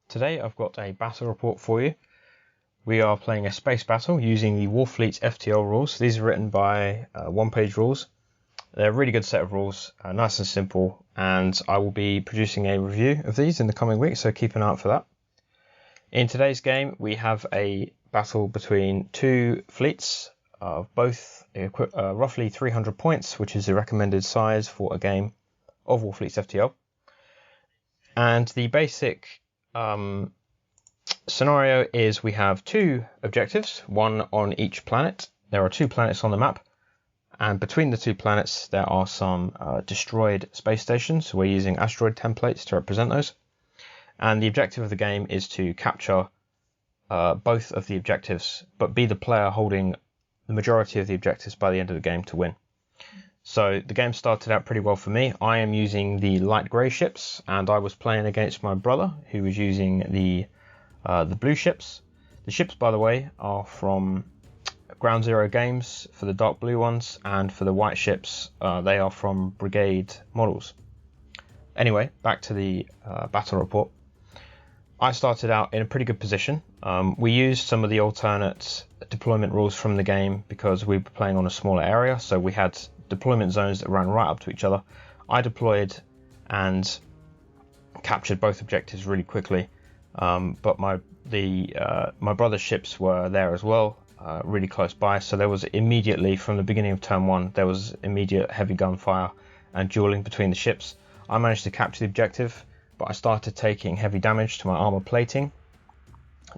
Today I've got a battle report for you. We are playing a space battle using the Warfleets FTL rules. These are written by OnePageRules. They're a really good set of rules, nice and simple, and I will be producing a review of these in the coming weeks, so keep an eye out for that. In today's game we have a battle between two fleets of both roughly 300 points, which is the recommended size for a game of Warfleets FTL. And the basic scenario is we have two objectives, one on each planet. There are two planets on the map, and between the two planets there are some destroyed space stations. We're using asteroid templates to represent those, and the objective of the game is to capture both of the objectives, but be the player holding the majority of the objectives by the end of the game to win. So the game started out pretty well for me. I am using the light grey ships, and I was playing against my brother who was using the blue ships. The ships, by the way, are from Ground Zero Games for the dark blue ones, and for the white ships they are from Brigade Models. Anyway, back to the battle report. I started out in a pretty good position. We used some of the alternate deployment rules from the game because we were playing on a smaller area, so we had deployment zones that ran right up to each other. I deployed and captured both objectives really quickly, but my brother's ships were there as well, really close by, so there was immediately, from the beginning of turn one, there was immediate heavy gunfire and dueling between the ships. I managed to capture the objective, but I started taking heavy damage to my armor plating.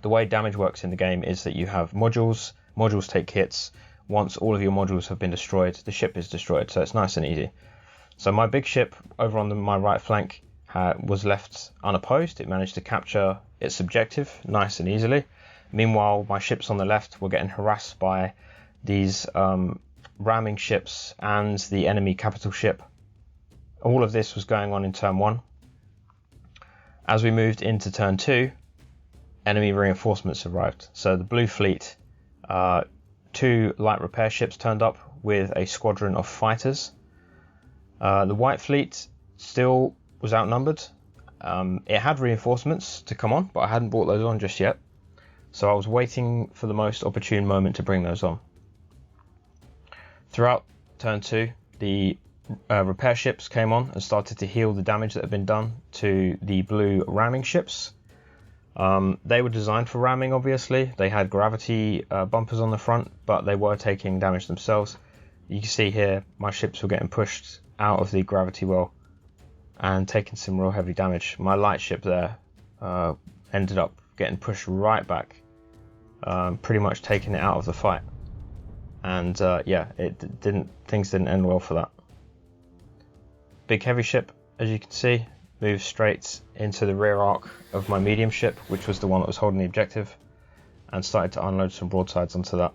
The way damage works in the game is that you have modules take hits. Once all of your modules have been destroyed, the ship is destroyed, so it's nice and easy. So my big ship over on my right flank was left unopposed. It managed to capture its objective nice and easily. Meanwhile, my ships on the left were getting harassed by these ramming ships and the enemy capital ship. All of this was going on in turn one. As we moved into turn two, enemy reinforcements arrived. So the blue fleet, two light repair ships turned up with a squadron of fighters. The white fleet still was outnumbered. It had reinforcements to come on, but I hadn't brought those on just yet. So I was waiting for the most opportune moment to bring those on. Throughout turn two, the repair ships came on and started to heal the damage that had been done to the blue ramming ships. They were designed for ramming, obviously. They had gravity bumpers on the front, but they were taking damage themselves. You can see here my ships were getting pushed out of the gravity well and taking some real heavy damage. My light ship there ended up getting pushed right back, pretty much taking it out of the fight. And yeah, things didn't end well for that. Big heavy ship, as you can see, moved straight into the rear arc of my medium ship, which was the one that was holding the objective, and started to unload some broadsides onto that.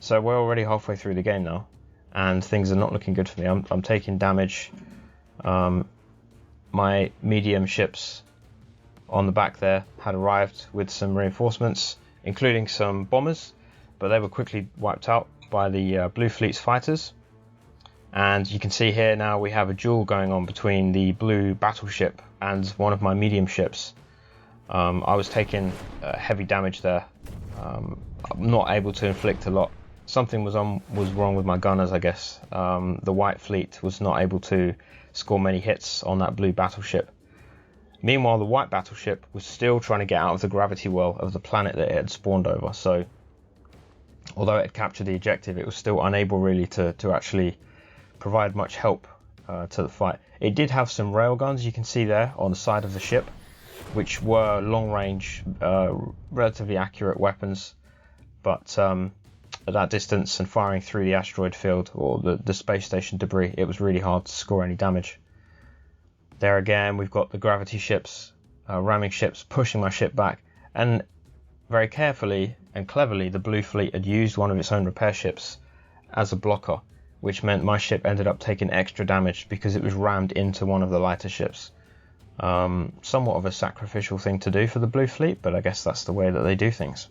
So we're already halfway through the game now, and things are not looking good for me. I'm taking damage. My medium ships on the back there had arrived with some reinforcements, including some bombers, but they were quickly wiped out by the blue fleet's fighters. And you can see here now we have a duel going on between the blue battleship and one of my medium ships. I was taking heavy damage there. I'm not able to inflict a lot. Something was wrong with my gunners, I guess. The white fleet was not able to score many hits on that blue battleship. Meanwhile, the white battleship was still trying to get out of the gravity well of the planet that it had spawned over. So although it had captured the objective, it was still unable really to actually provide much help to the fight. It did have some railguns, you can see there on the side of the ship, which were long range, relatively accurate weapons, but at that distance and firing through the asteroid field or the space station debris, it was really hard to score any damage. There again we've got the gravity ships, ramming ships pushing my ship back, and very carefully and cleverly the blue fleet had used one of its own repair ships as a blocker, which meant my ship ended up taking extra damage because it was rammed into one of the lighter ships. Somewhat of a sacrificial thing to do for the blue fleet, but I guess that's the way that they do things.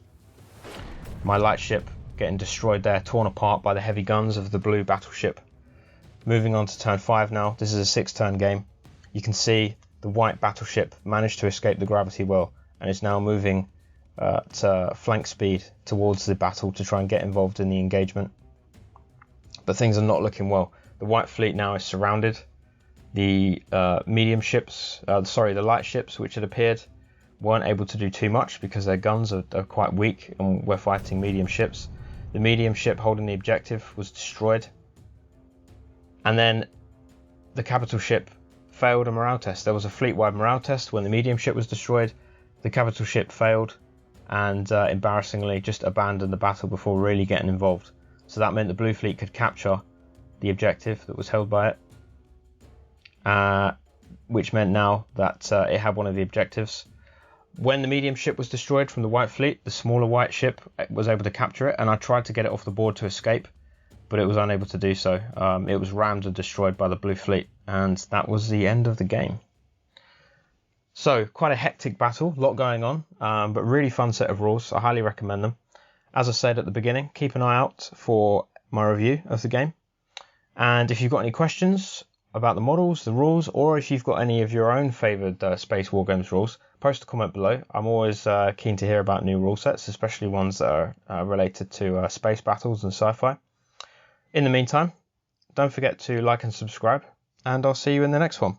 My light ship getting destroyed there, torn apart by the heavy guns of the blue battleship. Moving on to turn 5 now. This is a 6-turn game. You can see the white battleship managed to escape the gravity well and is now moving to flank speed towards the battle to try and get involved in the engagement. But things are not looking well. The White Fleet now is surrounded. The medium ships, the light ships which had appeared, weren't able to do too much because their guns are quite weak, and we're fighting medium ships. The medium ship holding the objective was destroyed, and then the capital ship failed a morale test. There was a fleet-wide morale test when the medium ship was destroyed. The capital ship failed and embarrassingly just abandoned the battle before really getting involved. So that meant the blue fleet could capture the objective that was held by it, which meant now that it had one of the objectives. When the medium ship was destroyed from the white fleet, the smaller white ship was able to capture it, and I tried to get it off the board to escape, but it was unable to do so. It was rammed and destroyed by the blue fleet, and that was the end of the game. So quite a hectic battle, a lot going on, but really fun set of rules. I highly recommend them. As I said at the beginning, keep an eye out for my review of the game. And if you've got any questions about the models, the rules, or if you've got any of your own favoured Space Wargames rules, post a comment below. I'm always keen to hear about new rule sets, especially ones that are related to space battles and sci-fi. In the meantime, don't forget to like and subscribe, and I'll see you in the next one.